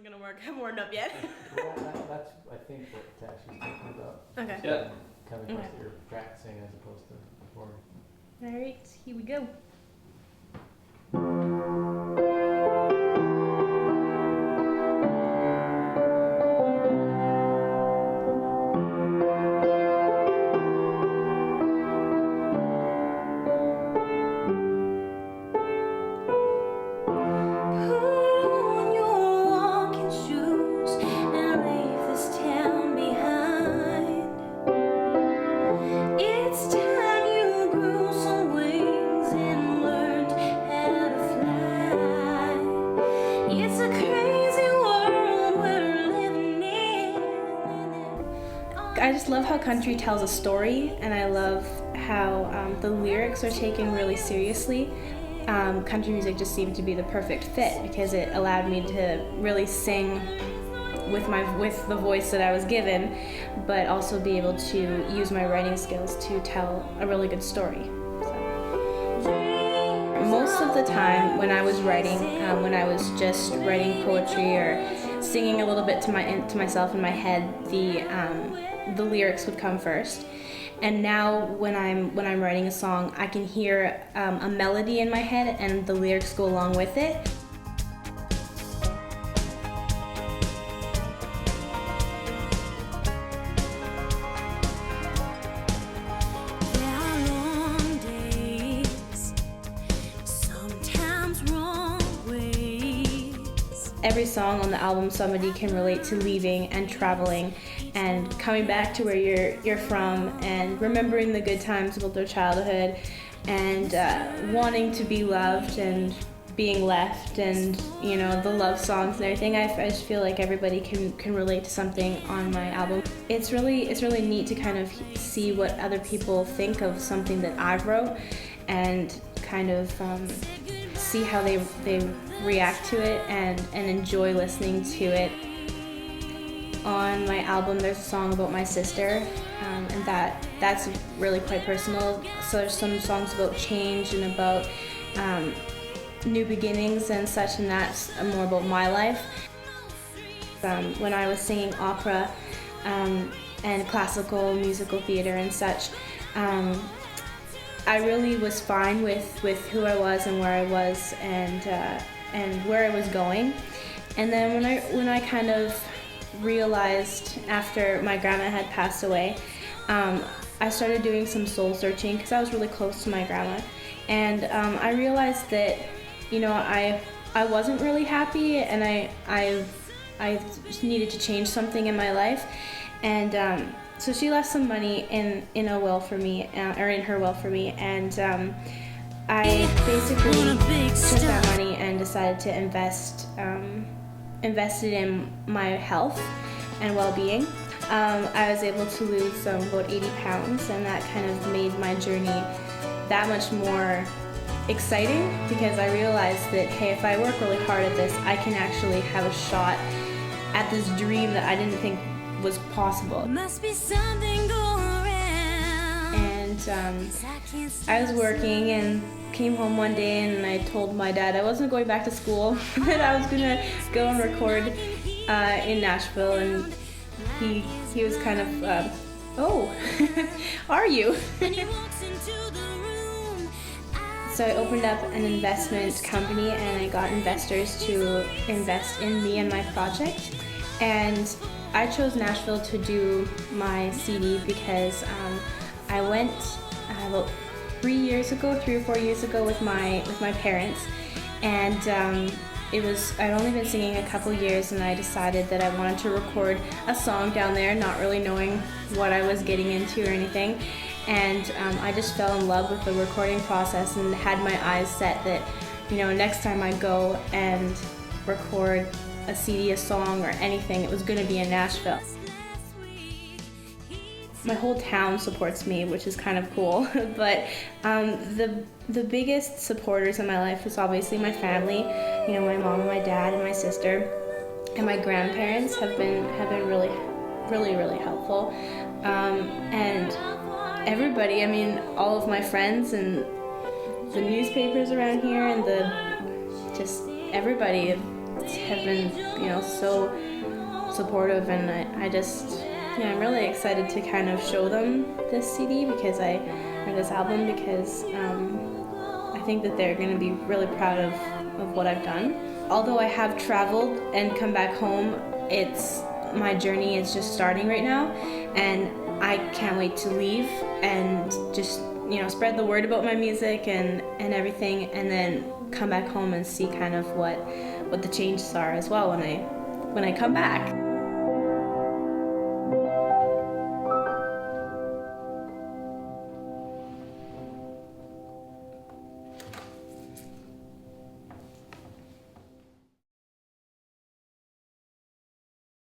isn't gonna work. I haven't warmed up yet. Well, that's I think what Tashi's talking about. Okay. Yeah. Coming across that you're practicing as opposed to performing. All right, here we go. I just love how country tells a story, and I love how the lyrics are taken really seriously. Country music just seemed to be the perfect fit because it allowed me to really sing with the voice that I was given, but also be able to use my writing skills to tell a really good story. Most of the time when I was writing, when I was just writing poetry or singing a little bit to myself in my head, the lyrics would come first. And now when I'm writing a song, I can hear a melody in my head and the lyrics go along with it. Every song on the album, somebody can relate to leaving and traveling and coming back to where you're from and remembering the good times about their childhood and wanting to be loved and being left and, you know, the love songs and everything. I just feel like everybody can relate to something on my album. It's really neat to kind of see what other people think of something that I wrote and kind of see how they react to it and enjoy listening to it. On my album there's a song about my sister, and that's really quite personal. So there's some songs about change and about new beginnings and such, and that's more about my life. When I was singing opera and classical musical theater and such, I really was fine with who I was and where I was and where I was going. And then when I kind of realized after my grandma had passed away, I started doing some soul searching because I was really close to my grandma, and I realized that, you know, I wasn't really happy, and I just needed to change something in my life, and so she left some money in a will for me, or in her will for me, and I basically took that money and decided to invested in my health and well-being. I was able to lose about 80 pounds, and that kind of made my journey that much more exciting because I realized that, hey, if I work really hard at this, I can actually have a shot at this dream that I didn't think was possible. Must be something going around. And I was working and came home one day and I told my dad I wasn't going back to school, that I was gonna go and record in Nashville, and he was kind of, oh, are you? So I opened up an investment company and I got investors to invest in me and my project, and I chose Nashville to do my CD because I went about 3 or 4 years ago with my parents, and I'd only been singing a couple years, and I decided that I wanted to record a song down there, not really knowing what I was getting into or anything, and I just fell in love with the recording process and had my eyes set that, you know, next time I go and record a CD, a song, or anything, it was going to be in Nashville. My whole town supports me, which is kind of cool, but the biggest supporters in my life is obviously my family. You know, my mom and my dad and my sister and my grandparents have been really helpful, and everybody. I mean, all of my friends and the newspapers around here and just everybody. have been, so supportive, and I'm really excited to kind of show them this CD or this album because I think that they're going to be really proud of what I've done. Although I have traveled and come back home, my journey is just starting right now, and I can't wait to leave and just spread the word about my music and everything, and then come back home and see kind of what the changes are as well when I come back.